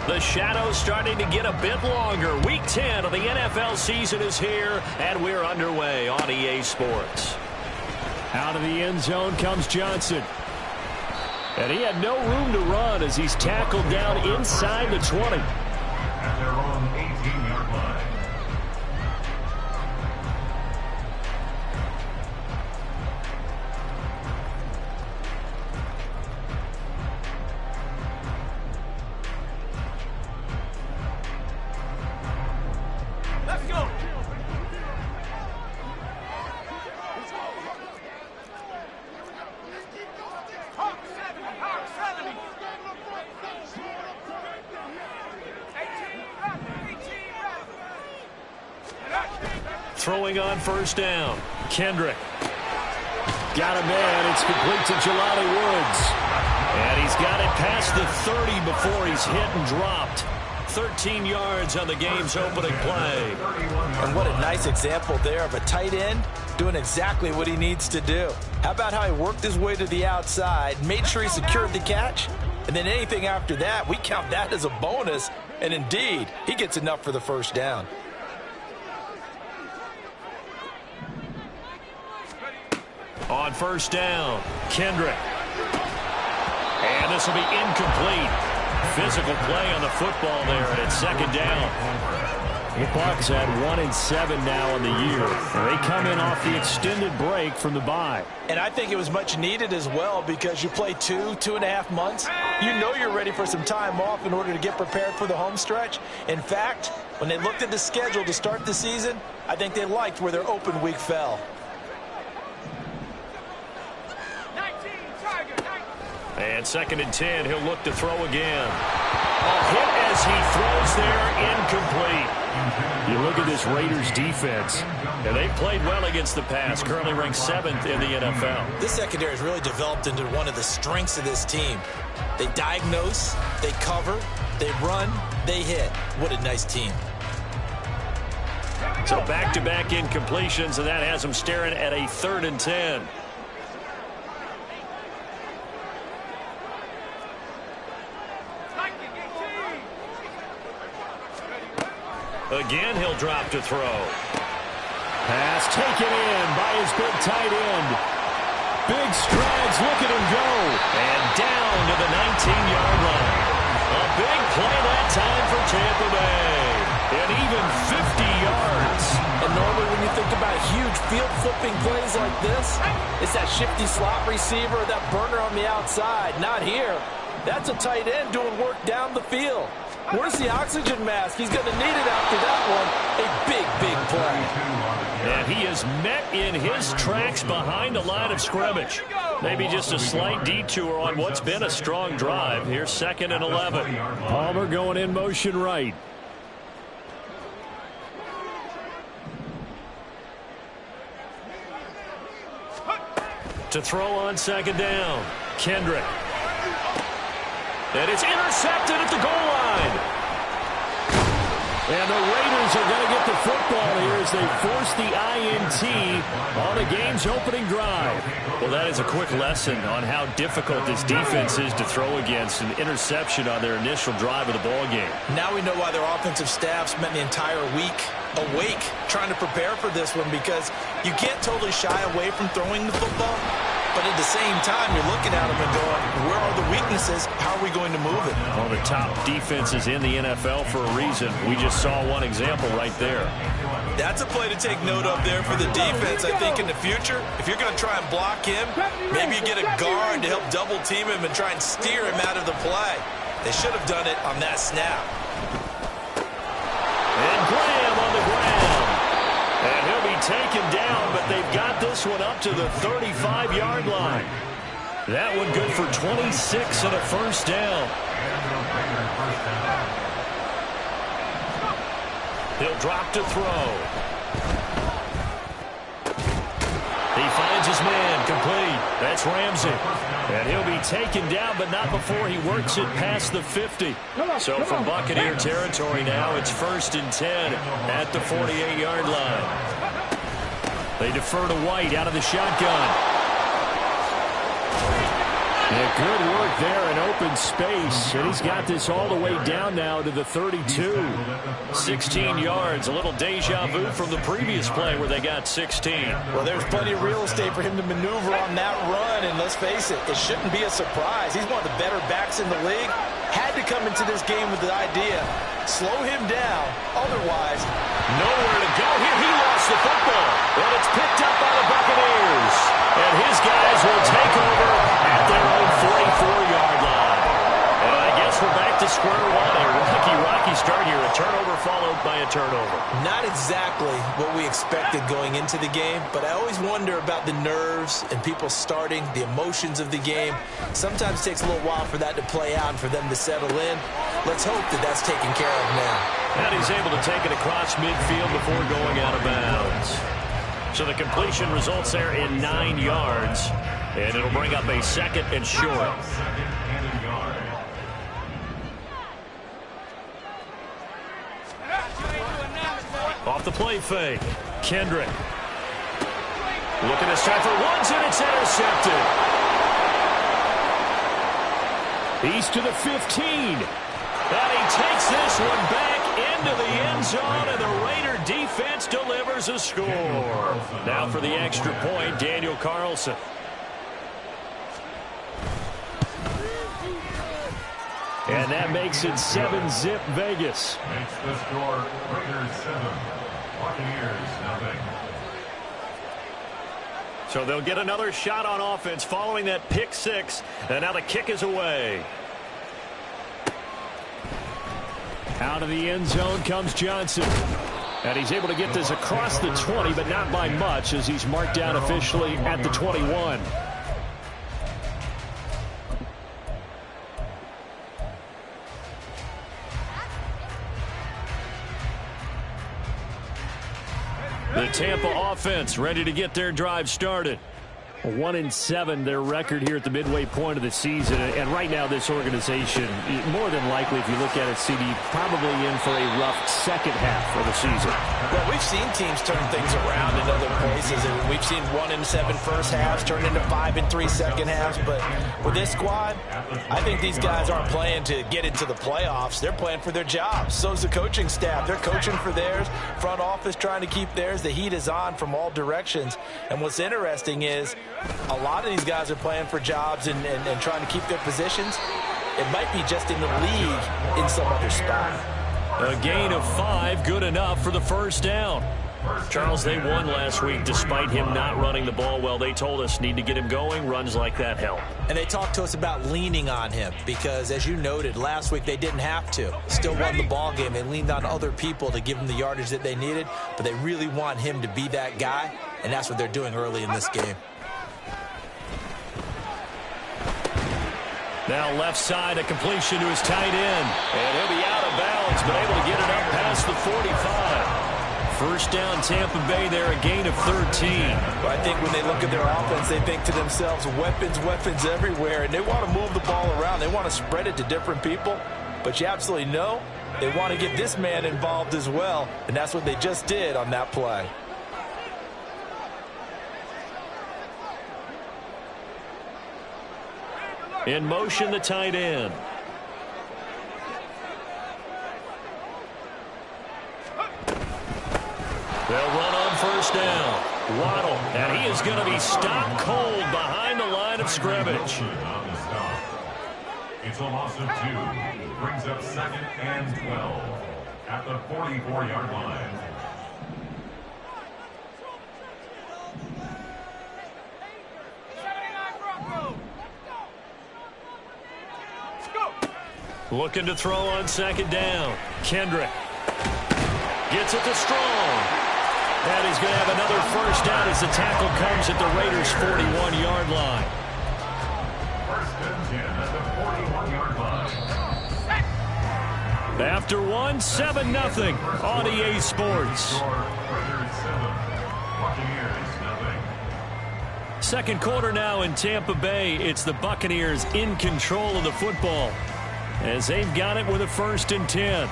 The shadow's starting to get a bit longer. Week 10 of the NFL season is here, and we're underway on EA Sports. Out of the end zone comes Johnson. And he had no room to run as he's tackled down inside the 20. At their own 18-yard line. Throwing on first down. Kendrick. Got a man. It's complete to Jelani Woods. And he's got it past the 30 before he's hit and dropped. 13 yards on the game's opening play. And what a nice example there of a tight end doing exactly what he needs to do. How about how he worked his way to the outside, made sure he secured the catch, and then anything after that, we count that as a bonus. And indeed, he gets enough for the first down. On first down, Kendrick. And this will be incomplete. Physical play on the football there, and it's second down. The Bucs had 1-7 now in the year. And they come in off the extended break from the bye. And I think it was much needed as well because you play 2.5 months. You know you're ready for some time off in order to get prepared for the home stretch. In fact, when they looked at the schedule to start the season, I think they liked where their open week fell. And second and 10, he'll look to throw again. A hit as he throws there, incomplete. You look at this Raiders defense. And they've played well against the pass, currently ranked 7th in the NFL. This secondary has really developed into one of the strengths of this team. They diagnose, they cover, they run, they hit. What a nice team. So back-to-back incompletions, and that has them staring at a 3rd and 10. Again, he'll drop to throw. Pass taken in by his big tight end. Big strides, look at him go. And down to the 19-yard line. A big play that time for Tampa Bay. And even 50 yards. And normally when you think about huge field-flipping plays like this, it's that shifty slot receiver, that burner on the outside. Not here. That's a tight end doing work down the field. Where's the oxygen mask? He's going to need it after that one. A big, big play. And he is met in his tracks behind a line of scrimmage. Maybe just a slight detour on what's been a strong drive. Here's 2nd and 11. Palmer going in motion right. To throw on second down. Kendrick. And it's intercepted at the goal line. And the Raiders are going to get the football here as they force the INT on the game's opening drive. Well, that is a quick lesson on how difficult this defense is to throw against. An interception on their initial drive of the ball game. Now we know why their offensive staff spent the entire week awake trying to prepare for this one, because you can't totally shy away from throwing the football. But at the same time, you're looking at them and going, where are the weaknesses? How are we going to move it? One of the top defenses in the NFL for a reason. We just saw one example right there. That's a play to take note of there for the defense. I think in the future, if you're going to try and block him, maybe you get a guard to help double team him and try and steer him out of the play. They should have done it on that snap. And Graham on the ground. And he'll be taken down, but they've got this one up to the 35-yard line. That one good for 26 and a first down. He'll drop to throw. He finds his man, complete. That's Ramsey. And he'll be taken down, but not before he works it past the 50. So from Buccaneer territory now, it's 1st and 10 at the 48-yard line. They defer to White out of the shotgun. Yeah, good work there in open space, and he's got this all the way down now to the 32. 16 yards, a little deja vu from the previous play where they got 16. Well, there's plenty of real estate for him to maneuver on that run, and let's face it, it shouldn't be a surprise. He's one of the better backs in the league. Had to come into this game with the idea, slow him down, otherwise, nowhere to go here. He lost the football, and it's picked up by the Buccaneers. And his guys will take over at their own 44-yard line. And I guess we're back to square one. A rocky start here. A turnover followed by a turnover. not exactly what we expected going into the game, but I always wonder about the nerves and people starting, the emotions of the game. Sometimes it takes a little while for that to play out and for them to settle in. Let's hope that that's taken care of now. And he's able to take it across midfield before going out of bounds. So the completion results there in 9 yards, and it'll bring up a second and short. Off the play fake, Kendrick. Looking this time for ones, and it's intercepted. He's to the 15. And he takes this one back into the end zone, and the Raider defense delivers a score. Now for the extra point, Daniel Carlson. And that makes it 7-zip Vegas. Makes the score Raiders 7, Buccaneers 0. So they'll get another shot on offense following that pick six, and now the kick is away. Out of the end zone comes Johnson. And he's able to get this across the 20, but not by much, as he's marked down officially at the 21. The Tampa offense ready to get their drive started. 1-7 their record here at the midway point of the season, and right now this organization, more than likely, if you look at it, CD, probably in for a rough second half of the season. Well, we've seen teams turn things around in other places, and we've seen 1-7 first halves turn into 5-3 second halves, but with this squad, I think these guys aren't playing to get into the playoffs. They're playing for their jobs. So's the coaching staff. They're coaching for theirs. Front office trying to keep theirs. The heat is on from all directions, and what's interesting is a lot of these guys are playing for jobs and trying to keep their positions. It might be just in the league in some other spot. A gain of 5, good enough for the first down. Charles, they won last week despite him not running the ball well. They told us need to get him going. Runs like that help. And they talked to us about leaning on him because, as you noted, last week they didn't have to. Still won the ball game. They leaned on other people to give them the yardage that they needed, but they really want him to be that guy, and that's what they're doing early in this game. Now left side, a completion to his tight end. And he'll be out of bounds, but able to get it up past the 45. First down, Tampa Bay there, a gain of 13. But I think when they look at their offense, they think to themselves, weapons everywhere. And they want to move the ball around. They want to spread it to different people. But you absolutely know they want to get this man involved as well. And that's what they just did on that play. In motion, the tight end. They'll run on first down. Waddle, and he is going to be stopped cold behind the line of scrimmage. It's a loss of 2. Brings up 2nd and 12 at the 44-yard line. Looking to throw on second down. Kendrick gets it to Strong. And he's going to have another first down as the tackle comes at the Raiders' 41-yard line. First and 10 at the 41-yard line. After one, 7-0 on EA Sports. Raiders 7, Buccaneers 0. Second quarter now in Tampa Bay. It's the Buccaneers in control of the football, as they've got it with a 1st and 10.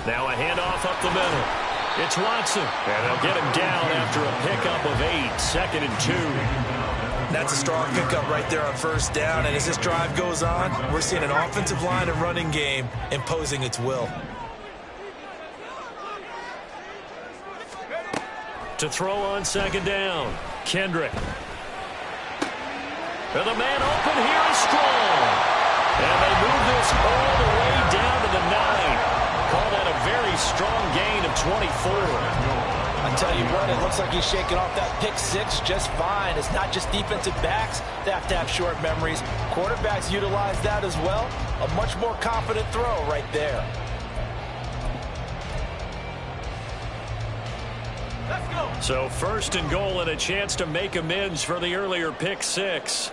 Now a handoff up the middle. It's Watson, and they'll get him down after a pickup of 8, 2nd and 2. That's a strong pickup right there on first down, and as this drive goes on, we're seeing an offensive line and running game imposing its will. To throw on 2nd down, Kendrick. And the man open here is strong. And they move this all the way down to the 9. Call that a very strong gain of 24. I tell you what, it looks like he's shaking off that pick 6 just fine. It's not just defensive backs that have to have short memories. Quarterbacks utilize that as well. A much more confident throw right there. Let's go. So 1st and goal and a chance to make amends for the earlier pick 6.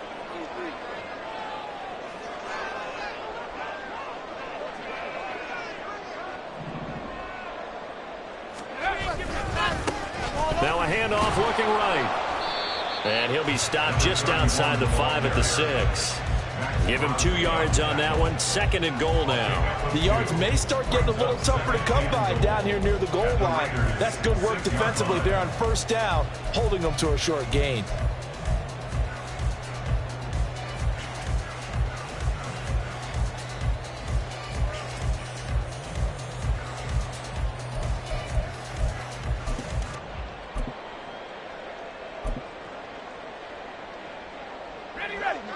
Now a handoff looking right. And he'll be stopped just outside the 5 at the 6. Give him 2 yards on that one. 2nd and goal now. The yards may start getting a little tougher to come by down here near the goal line. That's good work defensively there on first down, holding them to a short gain.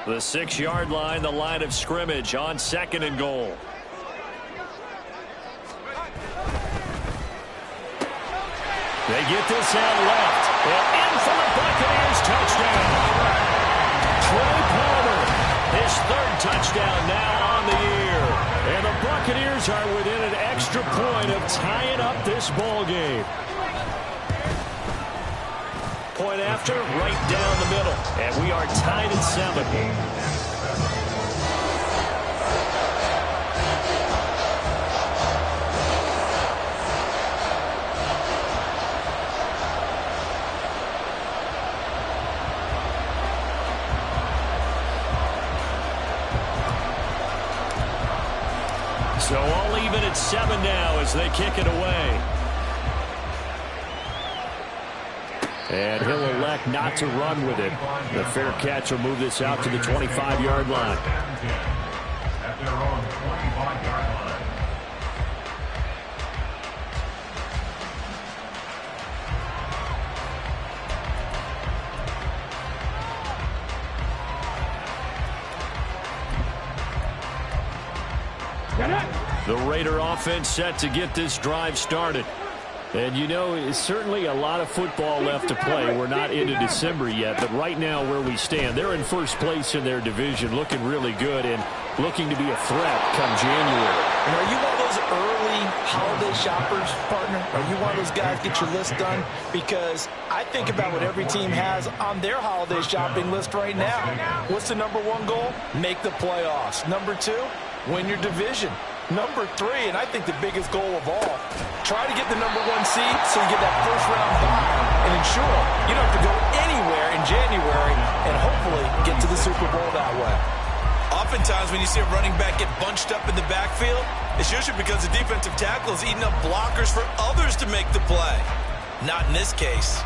The 6-yard line, the line of scrimmage on 2nd and goal. They get this out left. And in for the Buccaneers touchdown. Trey Palmer, his 3rd touchdown now on the year. And the Buccaneers are within an extra point of tying up this ball game. Point after, right down the middle. And we are tied at 7. So all even at 7 now as they kick it away. And he'll elect not to run with it. The fair catch will move this out to the 25-yard line. At their own 25-yard line. The Raider offense set to get this drive started. And, you know, it's certainly a lot of football left to play. We're not into December yet, but right now where we stand, they're in first place in their division, looking really good and looking to be a threat come January. And are you one of those early holiday shoppers, partner? Are you one of those guys get your list done? Because I think about what every team has on their holiday shopping list right now. What's the number 1 goal? Make the playoffs. Number 2, win your division. Number 3, and I think the biggest goal of all, try to get the number 1 seed so you get that first-round bye and ensure you don't have to go anywhere in January and hopefully get to the Super Bowl that way. Oftentimes when you see a running back get bunched up in the backfield, it's usually because the defensive tackle is eating up blockers for others to make the play. Not in this case.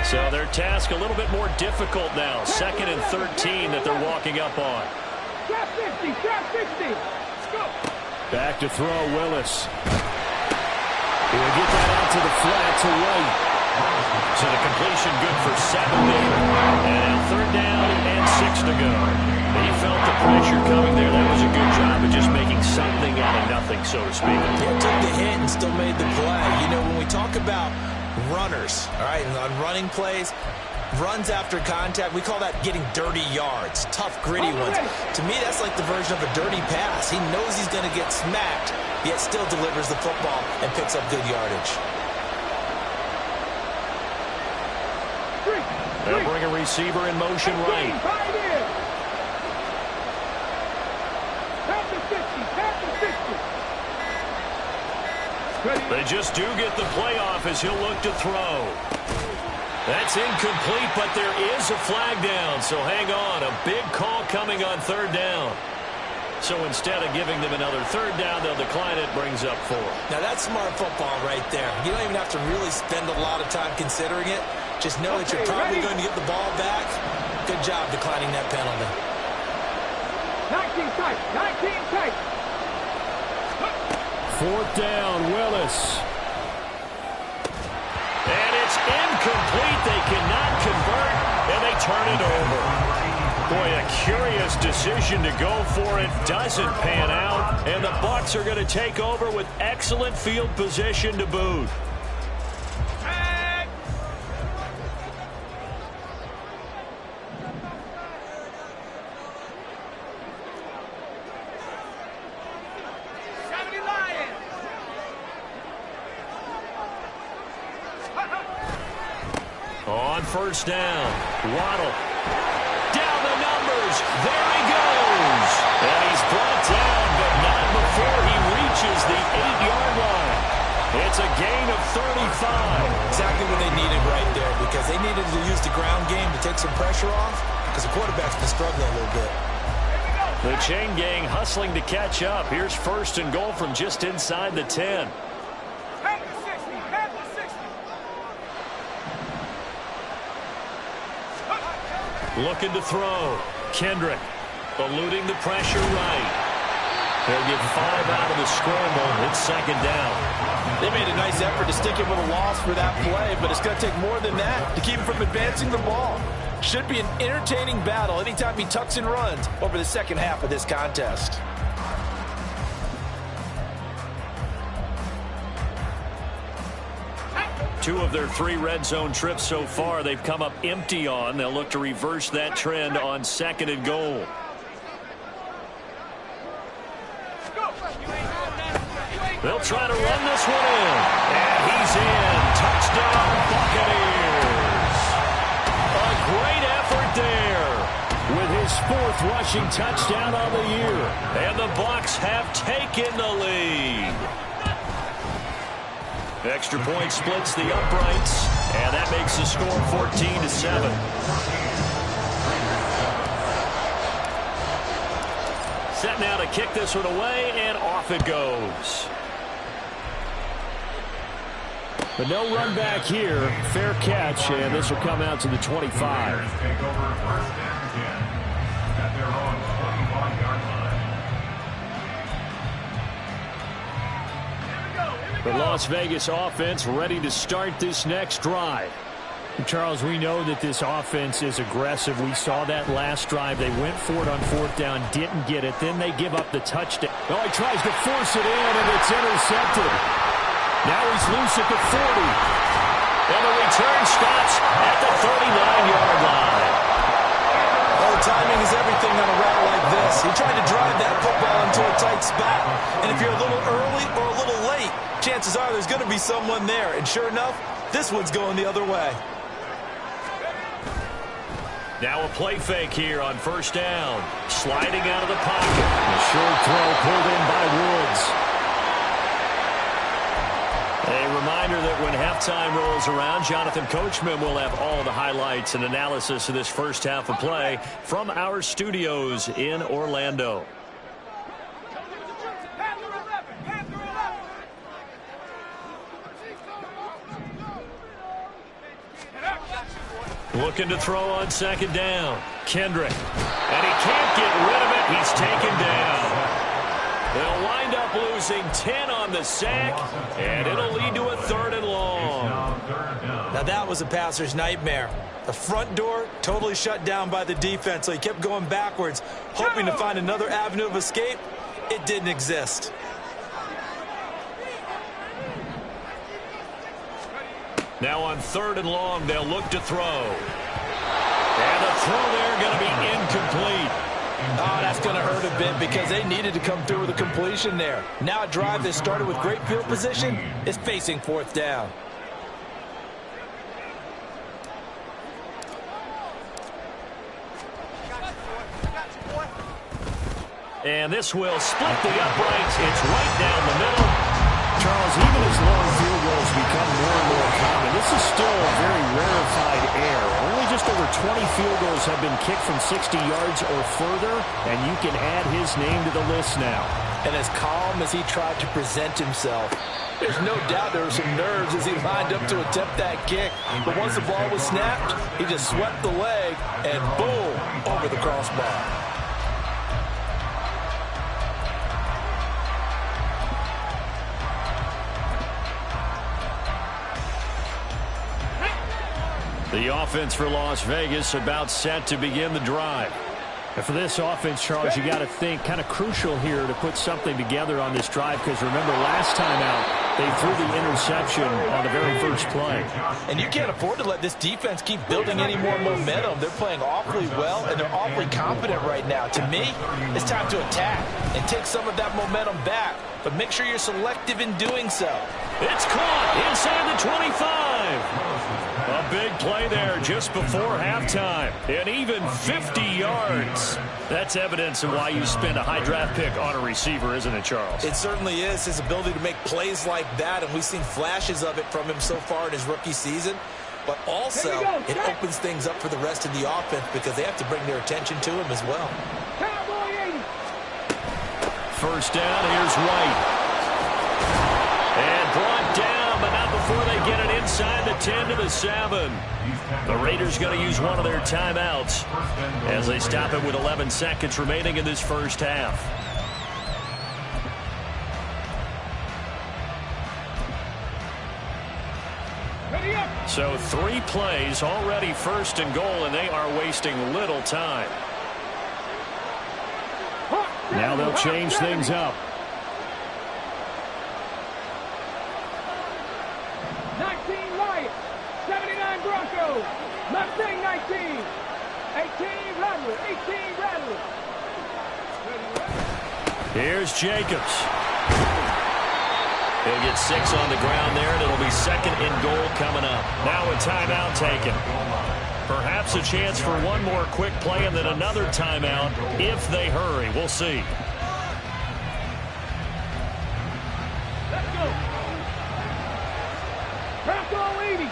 So their task a little bit more difficult now. 2nd and 13 that they're walking up on. Trap 50, trap 50. Let's go. Back to throw, Willis. He'll get that out to the flat to White. So the completion good for 7 there. And now 3rd down and 6 to go. He felt the pressure coming there. That was a good job of just making something out of nothing, so to speak. Yeah, took the hit and still made the play. You know, when we talk about runners, all right, and on running plays, runs after contact, we call that getting dirty yards, tough, gritty ones. To me, that's like the version of a dirty pass. He knows he's going to get smacked, yet still delivers the football and picks up good yardage. They'll bring a receiver in motion right. They just do get the playoff as he'll look to throw. That's incomplete, but there is a flag down, so hang on. A big call coming on 3rd down. So instead of giving them another third down, they'll decline it, brings up 4. Now that's smart football right there. You don't even have to really spend a lot of time considering it. Just know that you're probably going to get the ball back. Good job declining that penalty. 19 tight, 19 tight. 4th down, Willis. And it's incomplete. They cannot convert, and they turn it over. Boy, a curious decision to go for it. Doesn't pan out, and the Bucs are going to take over with excellent field position to boot. On 1st down, Waddle. Down the numbers. There he goes. And he's brought down, but not before he reaches the 8-yard line. It's a gain of 35. Exactly what they needed right there, because they needed to use the ground game to take some pressure off, because the quarterback's been struggling a little bit. The chain gang hustling to catch up. Here's 1st and goal from just inside the 10. Looking to throw. Kendrick eluding the pressure right. They'll get 5 out of the scramble. It's 2nd down. They made a nice effort to stick him with a loss for that play, but it's going to take more than that to keep him from advancing the ball. Should be an entertaining battle anytime he tucks and runs over the second half of this contest. Two of their 3 red zone trips so far, they've come up empty on. They'll look to reverse that trend on 2nd and goal. They'll try to run this one in. And he's in. Touchdown, Buccaneers. A great effort there. With his 4th rushing touchdown on the year. And the Bucs have taken the lead. Extra point splits the uprights, and that makes the score 14-7. Set now to kick this one away, and off it goes. But no run back here. Fair catch, and this will come out to the 25. Take over 1st and 10 at their own 25-yard line. The Las Vegas offense ready to start this next drive. Charles, we know that this offense is aggressive. We saw that last drive. They went for it on 4th down, didn't get it. Then they give up the touchdown. Oh, he tries to force it in, and it's intercepted. Now he's loose at the 40. And the return stops at the 39-yard line. Oh, timing is everything on a route like this. He tried to drive that football into a tight spot. And if you're a little early or a little late, chances are there's going to be someone there. And sure enough, this one's going the other way. Now a play fake here on 1st down. Sliding out of the pocket. A short throw pulled in by Woods. A reminder that when halftime rolls around, Jonathan Coachman will have all the highlights and analysis of this first half of play from our studios in Orlando. Looking to throw on 2nd down. Kendrick. And he can't get rid of it. He's taken down. They'll wind up losing 10 on the sack, and it'll lead to a 3rd and long. Now that was a passer's nightmare. The front door totally shut down by the defense, so he kept going backwards, hoping to find another avenue of escape. It didn't exist. Now on 3rd and long, they'll look to throw. And the throw there going to be incomplete. Oh, that's going to hurt a bit because they needed to come through with a completion there. Now a drive that started with great field position is facing 4th down. And this will split the uprights. It's right down the middle. Charles, even as long field goals become more and more common, this is still a very rarefied air. Only just over 20 field goals have been kicked from 60 yards or further, and you can add his name to the list now. And as calm as he tried to present himself, there's no doubt there were some nerves as he lined up to attempt that kick. But once the ball was snapped, he just swept the leg and boom, over the crossbar. The offense for Las Vegas about set to begin the drive. And for this offense, Charles, you got to think kind of crucial here to put something together on this drive, because remember last time out they threw the interception on the very first play. And you can't afford to let this defense keep building any more momentum. They're playing awfully well, and they're awfully competent right now. To me, it's time to attack and take some of that momentum back, but make sure you're selective in doing so. It's caught inside the 25. A big play there just before halftime. And even 50 yards. That's evidence of why you spend a high draft pick on a receiver, isn't it, Charles? It certainly is. His ability to make plays like that, and we've seen flashes of it from him so far in his rookie season. But also, it opens things up for the rest of the offense because they have to bring their attention to him as well. First down, here's White. And brought down, but not before they get it inside the 10 to the 7. The Raiders going to use one of their timeouts as they stop it with 11 seconds remaining in this first half. So 3 plays already first and goal, and they are wasting little time. Now they'll change things up. 19 Lions, 79 Broncos, Mustang 19, 18 Rattlers, 18 Rattlers. Here's Jacobs. He'll get 6 on the ground there, and it'll be second and goal coming up. Now a timeout taken. Perhaps a chance for one more quick play and then another timeout if they hurry. We'll see. Let's go. Bronco 80.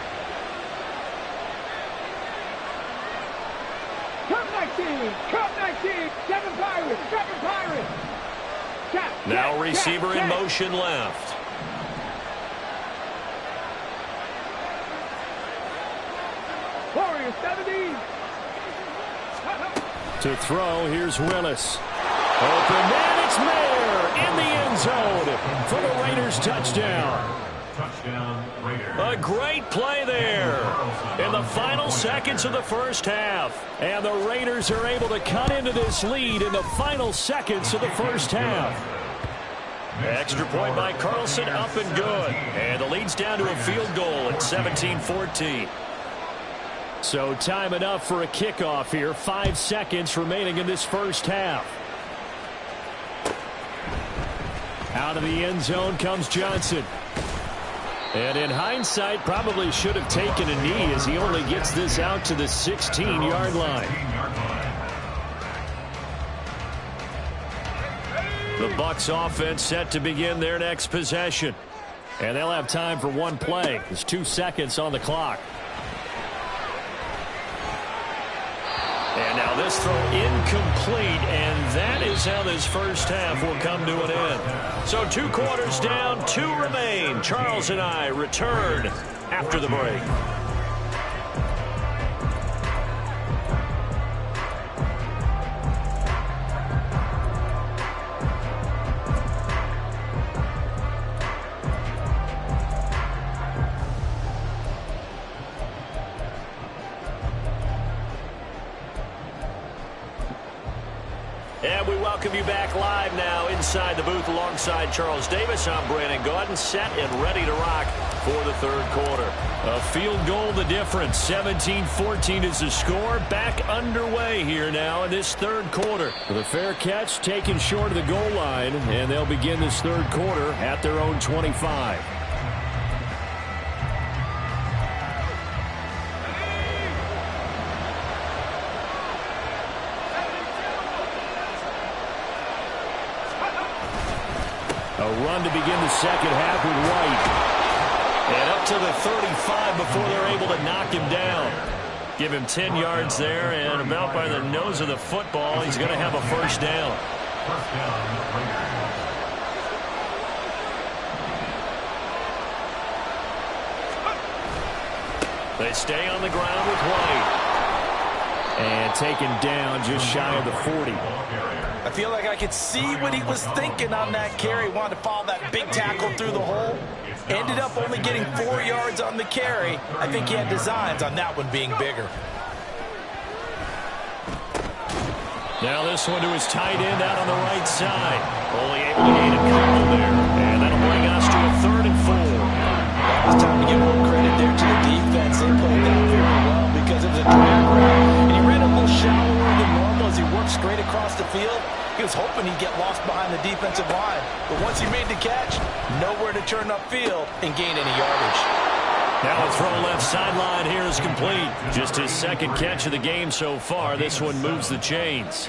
Cup 19, 7 Pirates, 7 Pirates. Now receiver in motion left. Warriors 70. To throw, here's Willis. Open, and it's Mayer in the end zone for the Raiders touchdown. Touchdown, Raiders. A great play there in the final seconds of the first half. And the Raiders are able to cut into this lead in the final seconds of the first half. Extra point by Carlson, up and good. And the lead's down to a field goal at 17-14. So time enough for a kickoff here. 5 seconds remaining in this first half. Out of the end zone comes Johnson. And in hindsight, probably should have taken a knee as he only gets this out to the 16-yard line. The Bucs offense set to begin their next possession. And they'll have time for one play. There's 2 seconds on the clock. And now this throw incomplete, and that is how this first half will come to an end. So 2 quarters down, 2 remain. Charles and I return after the break. And we welcome you back live now inside the booth alongside Charles Davis. I'm Brandon Gaudin, set and ready to rock for the third quarter. A field goal the difference. 17-14 is the score. Back underway here now in this third quarter. With a fair catch taken short of the goal line, and they'll begin this third quarter at their own 25. A run to begin the second half with White. And up to the 35 before they're able to knock him down. Give him 10 yards there, and about by the nose of the football, he's going to have a first down. First down, Raiders. They stay on the ground with White. And taken down just shy of the 40. I feel like I could see what he was thinking on that carry. Wanted to follow that big tackle through the hole. Ended up only getting 4 yards on the carry. I think he had designs on that one being bigger. Now this one to his tight end out on the right side. Only able to gain a couple there. And that'll bring us to a 3rd and 4. It's time to give more credit there to the defense. They played that very well because it was a drag route. And he ran a little shallower than normal as he worked straight across the field. He was hoping he'd get lost behind the defensive line. But once he made the catch, nowhere to turn upfield and gain any yardage. Now a throw left sideline here is complete. Just his 2nd catch of the game so far. This one moves the chains.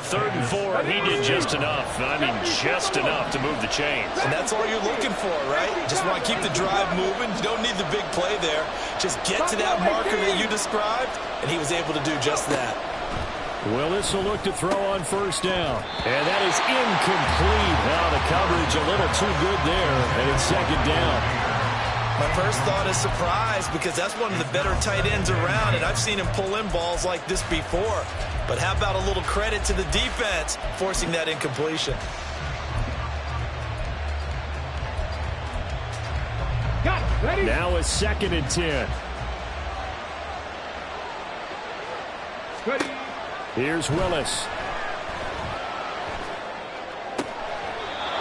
3rd and 4, he did just enough. I mean, just enough to move the chains. And that's all you're looking for, right? Just want to keep the drive moving. You don't need the big play there. Just get to that marker that you described, and he was able to do just that. Well, this will look to throw on 1st down. And that is incomplete. Now the coverage a little too good there, and it's 2nd down. My first thought is surprise because that's one of the better tight ends around, and I've seen him pull in balls like this before. But how about a little credit to the defense forcing that incompletion? Got it. Ready? Now a 2nd and 10. Ready. Here's Willis.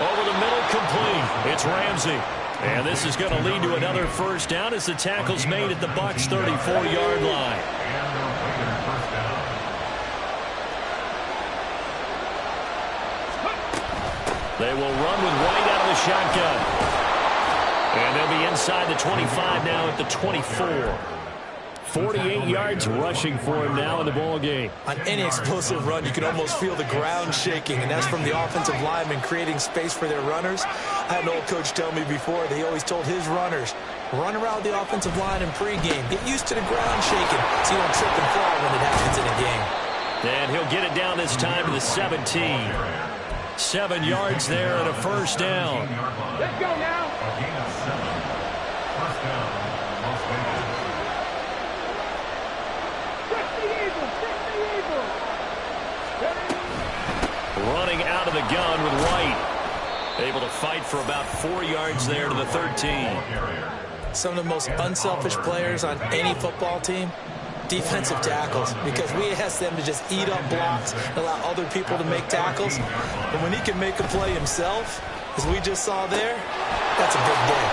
Over the middle, complete. It's Ramsey. And this is going to lead to another 1st down as the tackle's made at the Bucs' 34-yard line. They will run with White out of the shotgun. And they'll be inside the 25 now at the 24. 48 yards rushing for him now in the ball game. On any explosive run, you can almost feel the ground shaking, and that's from the offensive linemen creating space for their runners. I had an old coach tell me before, that he always told his runners, run around the offensive line in pregame. Get used to the ground shaking so you don't trip and fall when it happens in a game. And he'll get it down this time to the 17. 7 yards there and a 1st down. Let's go now. A gain of 7. First down, Las Vegas. Running out of the gun with White. Able to fight for about 4 yards there to the 13. Some of the most unselfish players on any football team, defensive tackles, because we ask them to just eat up blocks and allow other people to make tackles. But when he can make a play himself, as we just saw there, that's a big day.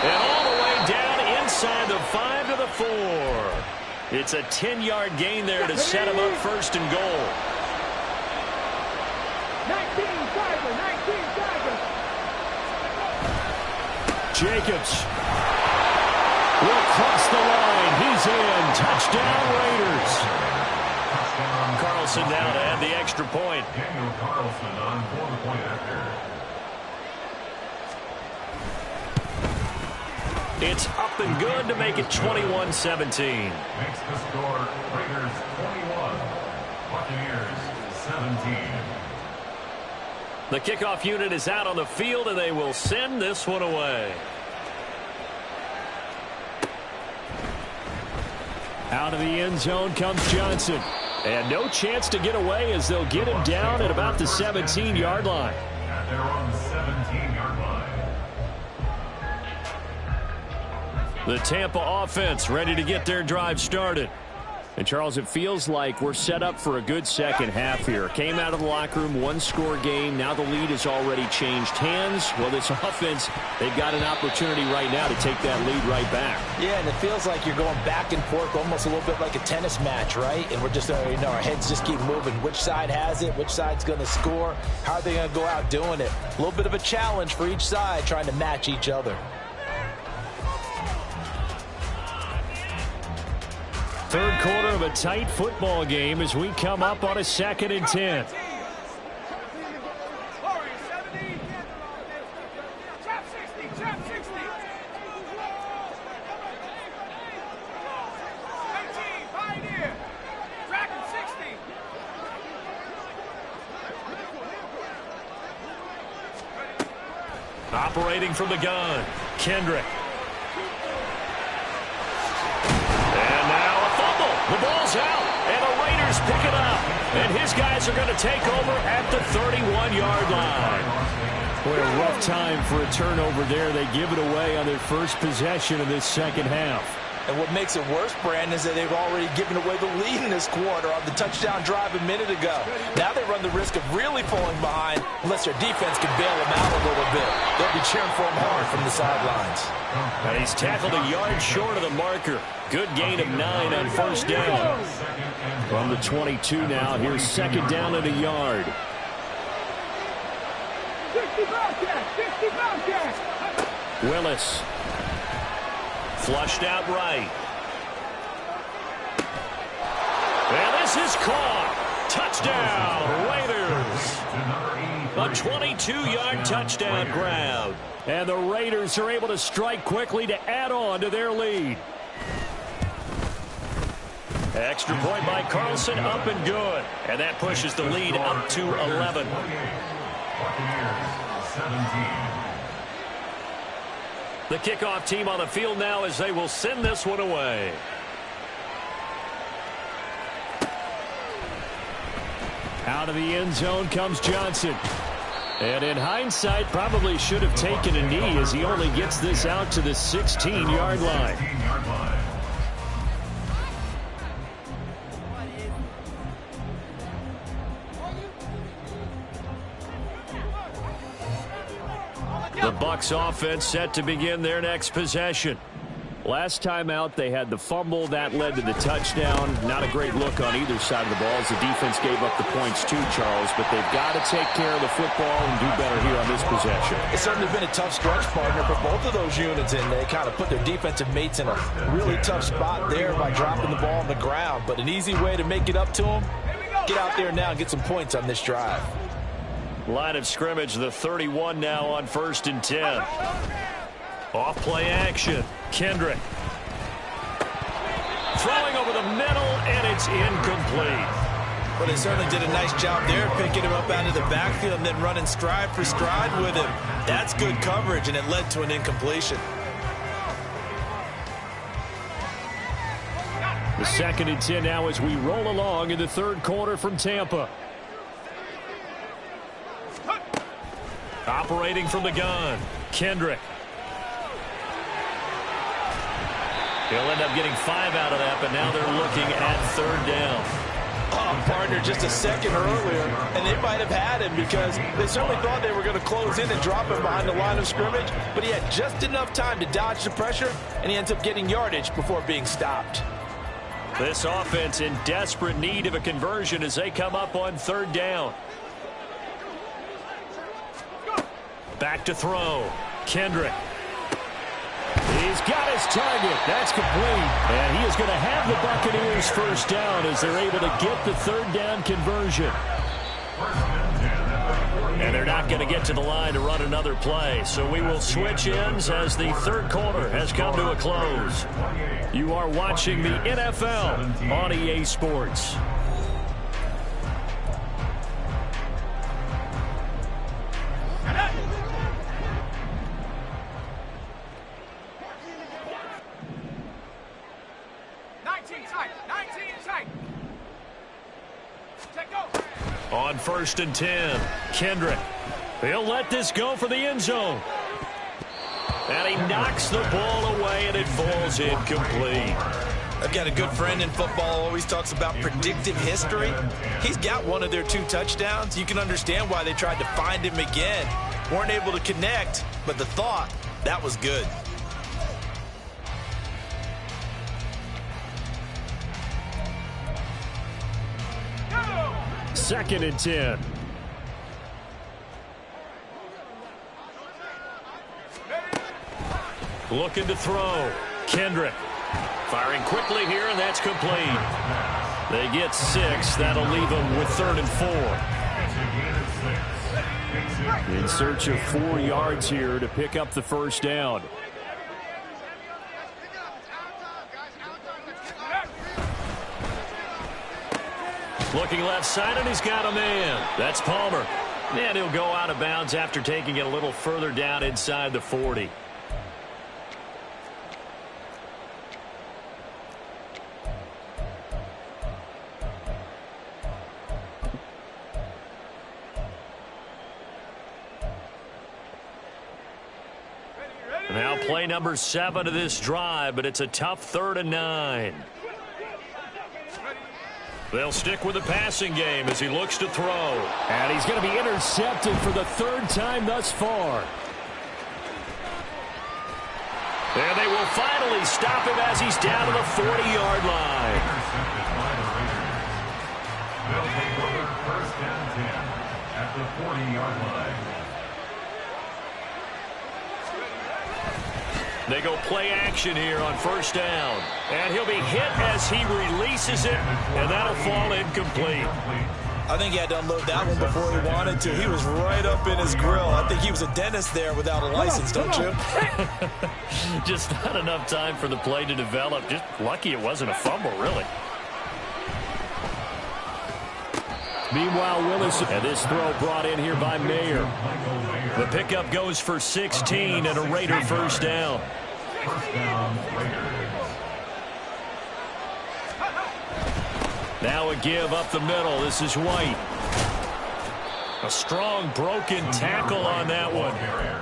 And all the way down inside the 5 to the 4. It's a 10-yard gain there to set him up 1st and goal. 19 Tiger. Jacobs will cross the line. He's in. Touchdown, Raiders. Carlson now to add the extra point. Daniel Carlson on for the point after. It's up and good to make it 21-17. Makes the score Raiders 21, Buccaneers 17. The kickoff unit is out on the field, and they will send this one away. Out of the end zone comes Johnson. And no chance to get away as they'll get him down at about the 17-yard line. And they're on the 17-yard line. The Tampa offense ready to get their drive started. And, Charles, it feels like we're set up for a good second half here. Came out of the locker room, one-score game. Now the lead has already changed hands. Well, this offense, they've got an opportunity right now to take that lead right back. Yeah, and it feels like you're going back and forth almost a little bit like a tennis match, right? And we're just, our heads just keep moving. Which side has it? Which side's going to score? How are they going to go out doing it? A little bit of a challenge for each side trying to match each other. Third quarter of a tight football game as we come up on a 2nd and 10. Operating from the gun, Kendrick. And now a fumble. The ball's out, and the Raiders pick it up. And his guys are going to take over at the 31-yard line. Boy, a rough time for a turnover there. They give it away on their first possession of this second half. And what makes it worse, Brandon, is that they've already given away the lead in this quarter on the touchdown drive a minute ago. Now they run the risk of really falling behind unless their defense can bail them out a little bit. They'll be cheering for him hard from the sidelines. And he's tackled a yard short of the marker. Good gain of 9 on first down. From the 22 now, here's second down and a yard. 60 Bobcats! Willis. Flushed out right. And this is caught. Touchdown, Raiders. A 22-yard touchdown grab. And the Raiders are able to strike quickly to add on to their lead. Extra point by Carlson, up and good. And that pushes the lead up to 11. Bucaneers 17. The kickoff team on the field now as they will send this one away. Out of the end zone comes Johnson. And in hindsight, probably should have taken a knee as he only gets this out to the 16-yard line. The Bucs offense set to begin their next possession. Last time out, they had the fumble. That led to the touchdown. Not a great look on either side of the ball as the defense gave up the points too, Charles. But they've got to take care of the football and do better here on this possession. It's certainly been a tough stretch, partner, for both of those units, and they kind of put their defensive mates in a really tough spot there by dropping the ball on the ground. But an easy way to make it up to them, get out there now and get some points on this drive. Line of scrimmage, the 31 now on 1st and 10. Off play action. Kendrick. Throwing over the middle, and it's incomplete. Well, they certainly did a nice job there, picking him up out of the backfield and then running stride for stride with him. That's good coverage, and it led to an incompletion. The 2nd and 10 now as we roll along in the third quarter from Tampa. Operating from the gun, Kendrick. He'll end up getting 5 out of that, but now they're looking at 3rd down. Oh, partner, just a second earlier, and they might have had him because they certainly thought they were going to close in and drop him behind the line of scrimmage, but he had just enough time to dodge the pressure, and he ends up getting yardage before being stopped. This offense in desperate need of a conversion as they come up on 3rd down. Back to throw. Kendrick. He's got his target. That's complete. And he is going to have the Buccaneers first down as they're able to get the 3rd down conversion. And they're not going to get to the line to run another play. So we will switch ends as the 3rd quarter has come to a close. You are watching the NFL on EA Sports. On 1st and 10, Kendrick. He'll let this go for the end zone. And he knocks the ball away, and it falls incomplete. I've got a good friend in football, always talks about predictive history. He's got one of their 2 touchdowns. You can understand why they tried to find him again. Weren't able to connect, but the thought, that was good. Second and 10. Looking to throw. Kendrick. Firing quickly here, and that's complete. They get 6. That'll leave them with 3rd and 4. In search of 4 yards here to pick up the first down. Looking left side, and he's got a man. That's Palmer. And he'll go out of bounds after taking it a little further down inside the 40. Now play number 7 of this drive, but it's a tough 3rd and 9. They'll stick with the passing game as he looks to throw. And he's going to be intercepted for the 3rd time thus far. And they will finally stop him as he's down to the 40-yard line. They'll take over 1st and 10 at the 40-yard line. They go play action here on 1st down. And he'll be hit as he releases it, and that'll fall incomplete. I think he had to unload that one before he wanted to. He was right up in his grill. I think he was a dentist there without a license, don't you? Just not enough time for the play to develop. Just lucky it wasn't a fumble, really. Meanwhile, Willis, and this throw brought in here by Mayer. The pickup goes for 16 and a Raider 1st down. 1st down, Raiders. Now a give up the middle. This is White. A strong broken tackle on that one.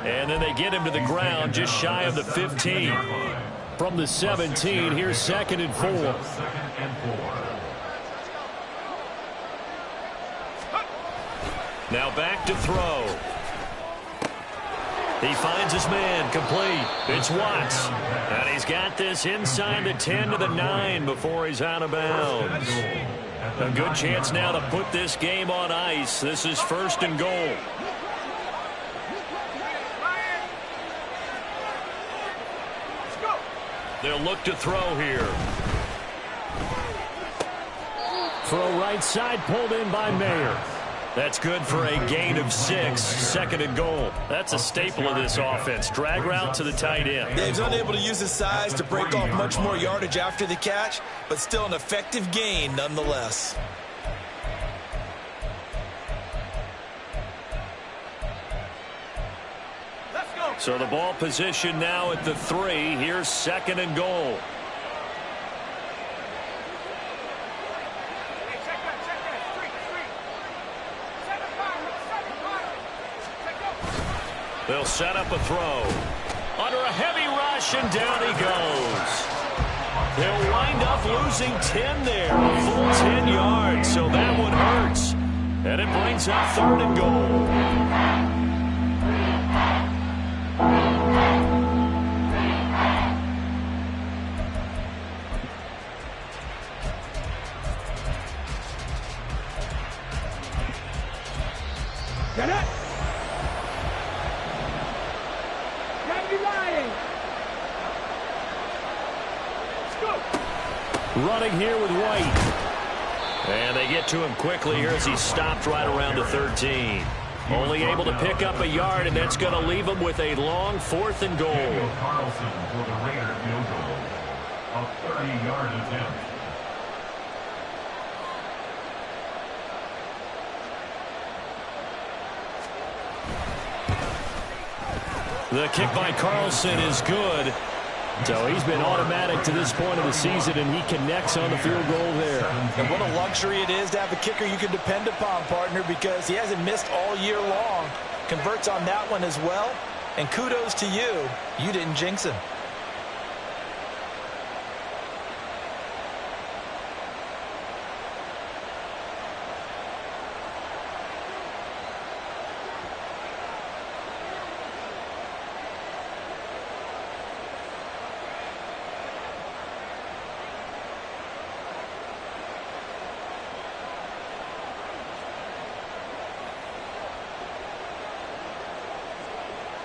And then they get him to the ground just shy of the 15. From the 17, here's 2nd and 4. 2nd and 4. Now back to throw. He finds his man, complete. It's Watts. And he's got this inside the 10 to the 9 before he's out of bounds. A good chance now to put this game on ice. This is 1st and goal. They'll look to throw here. Throw right side, pulled in by Mayer. That's good for a gain of 6, 2nd and goal. That's a staple of this offense. Drag route to the tight end. Yeah, he's unable to use his size to break off much more yardage after the catch, but still an effective gain nonetheless. So the ball position now at the 3. Here's 2nd and goal. They'll set up a throw. Under a heavy rush, and down he goes. They'll wind up losing 10 there. A full 10 yards, so that one hurts. And it brings up 3rd and goal. Get it! Running here with White. And they get to him quickly here as he's stopped right around the 13. Only able to pick up a yard, and that's going to leave him with a long 4th and goal. Carlson for the Raider field goal. A 30-yard attempt. The kick by Carlson is good. So he's been automatic to this point of the season, and he connects on the field goal there. And what a luxury it is to have a kicker you can depend upon, partner, because he hasn't missed all year long. Converts on that one as well. And kudos to you. You didn't jinx him.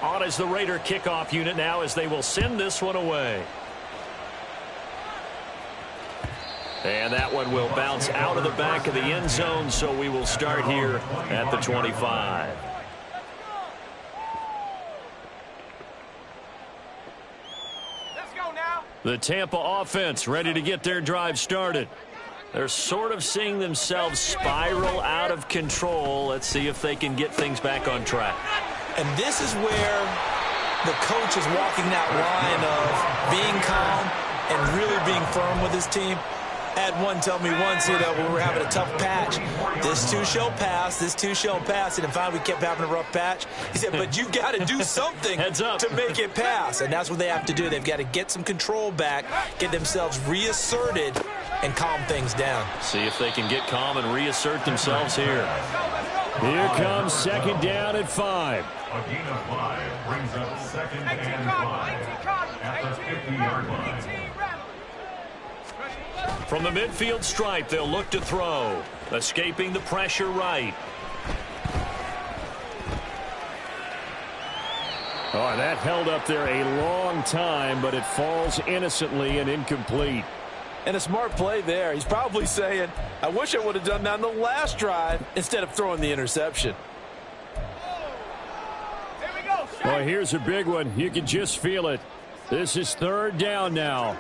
On is the Raider kickoff unit now as they will send this one away. And that one will bounce out of the back of the end zone, so we will start here at the 25. Let's go now. The Tampa offense ready to get their drive started. They're sort of seeing themselves spiral out of control. Let's see if they can get things back on track. And this is where the coach is walking that line of being calm and really being firm with his team. I had one tell me once, when we were having a tough patch, this too shall pass, this too shall pass. And finally we kept having a rough patch. He said, but you've got to do something to make it pass. And that's what they have to do. They've got to get some control back, get themselves reasserted, and calm things down. See if they can get calm and reassert themselves here. Here comes second down at 5. A gain of 5 brings up second and 5 at the 50-yard line. From the midfield stripe, they'll look to throw. Escaping the pressure right. Oh, that held up there a long time, but it falls innocently and incomplete. And a smart play there. He's probably saying, I wish I would have done that on the last drive instead of throwing the interception. Well, here's a big one. You can just feel it. This is third down now.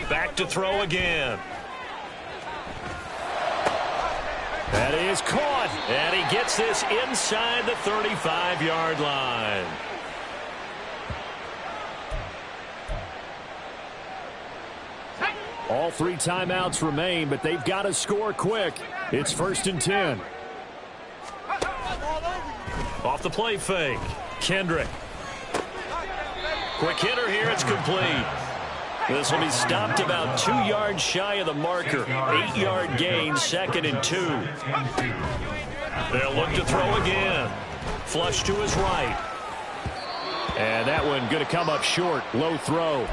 Back to throw again. That is caught. And he gets this inside the 35-yard line. All 3 timeouts remain, but they've got to score quick. It's first and 10. Off the play fake. Kendrick. Quick hitter here. It's complete. This will be stopped about 2 yards shy of the marker. 8-yard gain, second and 2. They'll look to throw again. Flush to his right. And that one going to come up short. Low throw.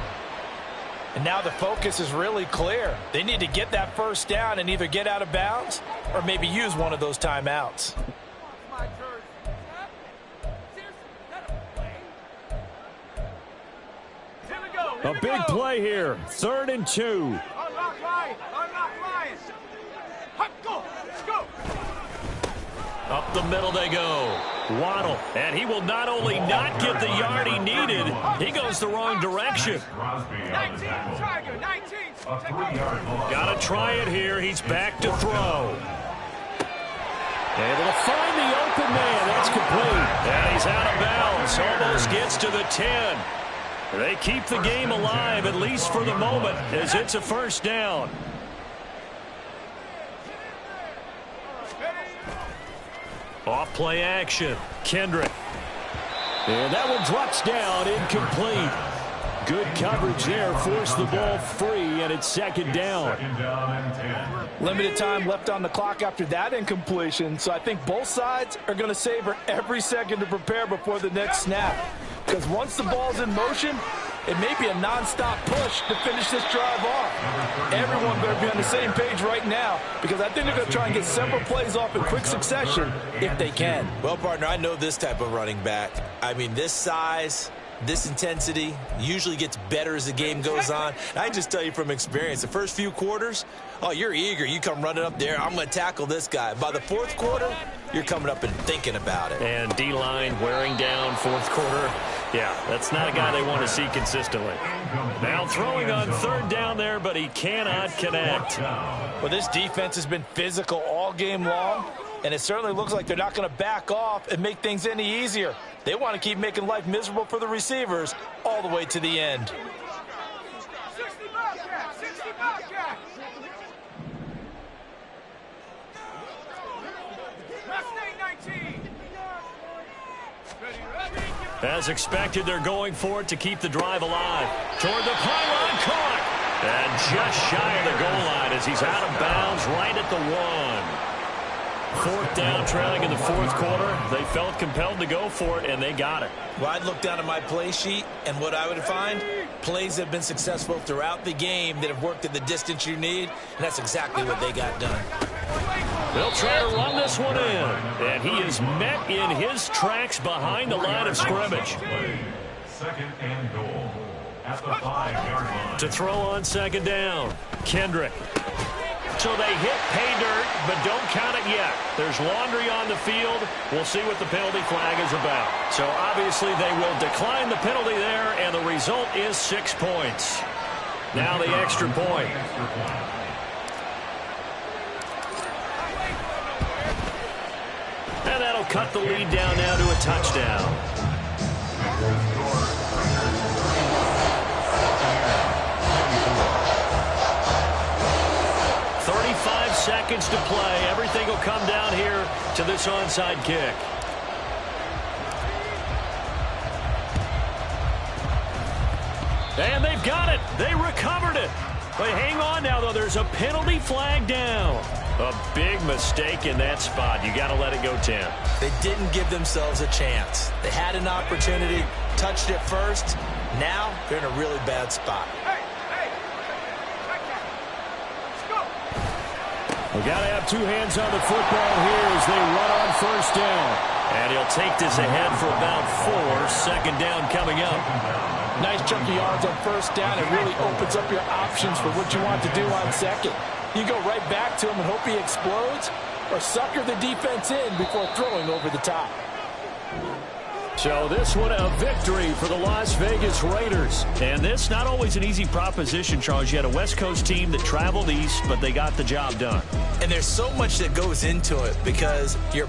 And now the focus is really clear. They need to get that first down and either get out of bounds or maybe use one of those timeouts. A big play here. Third and 2. Unlock line. Unlock line. Go. Let's go. Up the middle they go. Waddle. And he will not only not get the yard he needed, he goes the wrong direction. 19. Tiger. 19. Got to try it here. He's back to throw. Able to find the open man. That's complete. And he's out of bounds. Almost gets to the 10. They keep the game alive, at least for the moment, as it's a first down. Off play action. Kendrick. And that one drops down, incomplete. Good coverage there, forced the ball free, and it's second down. Second down and 10. Limited time left on the clock after that incompletion, so I think both sides are going to savor every second to prepare before the next snap. Because once the ball's in motion, it may be a non-stop push to finish this drive off. Everyone better be on the same page right now, because I think they're going to try and get several plays off in quick succession if they can. Well, partner, I know this type of running back. I mean, this size, this intensity usually gets better as the game goes on. And I just tell you from experience, the first few quarters, oh, you're eager. You come running up there, I'm going to tackle this guy. By the fourth quarter, you're coming up and thinking about it. And D-line wearing down fourth quarter. Yeah, that's not a guy they want to see consistently. Now throwing on third down there, but he cannot connect. Well, this defense has been physical all game long, and it certainly looks like they're not going to back off and make things any easier. They want to keep making life miserable for the receivers all the way to the end. 60 Bobcat. 60 Bobcat. Left 19. As expected, they're going for it to keep the drive alive. Toward the pylon, caught. And just shy of the goal line as he's out of bounds right at the 1. Fourth down, trailing in the fourth quarter. They felt compelled to go for it, and they got it. Well, I'd look down at my play sheet, and what I would find, plays that have been successful throughout the game that have worked at the distance you need, and that's exactly what they got done. They'll try to run this one in, and he is met in his tracks behind the line of scrimmage. Second and goal at the 5-yard line. To throw on second down, Kendrick. So they hit pay dirt, but don't count it yet. There's laundry on the field. We'll see what the penalty flag is about. So obviously they will decline the penalty there, and the result is 6 points. Now the extra point. And that'll cut the lead down now to a touchdown. Seconds to play. Everything will come down here to this onside kick. And they've got it. They recovered it. But hang on now, though. There's a penalty flag down. A big mistake in that spot. You got to let it go, Tim. They didn't give themselves a chance. They had an opportunity, touched it first. Now they're in a really bad spot. We've got to have two hands on the football here as they run on first down. And he'll take this ahead for about 4. Second down coming up. Nice chunky yards on first down. It really opens up your options for what you want to do on second. You go right back to him and hope he explodes, or sucker the defense in before throwing over the top. So this one a victory for the Las Vegas Raiders. And this not always an easy proposition, Charles. You had a West Coast team that traveled east, but they got the job done. And there's so much that goes into it because you're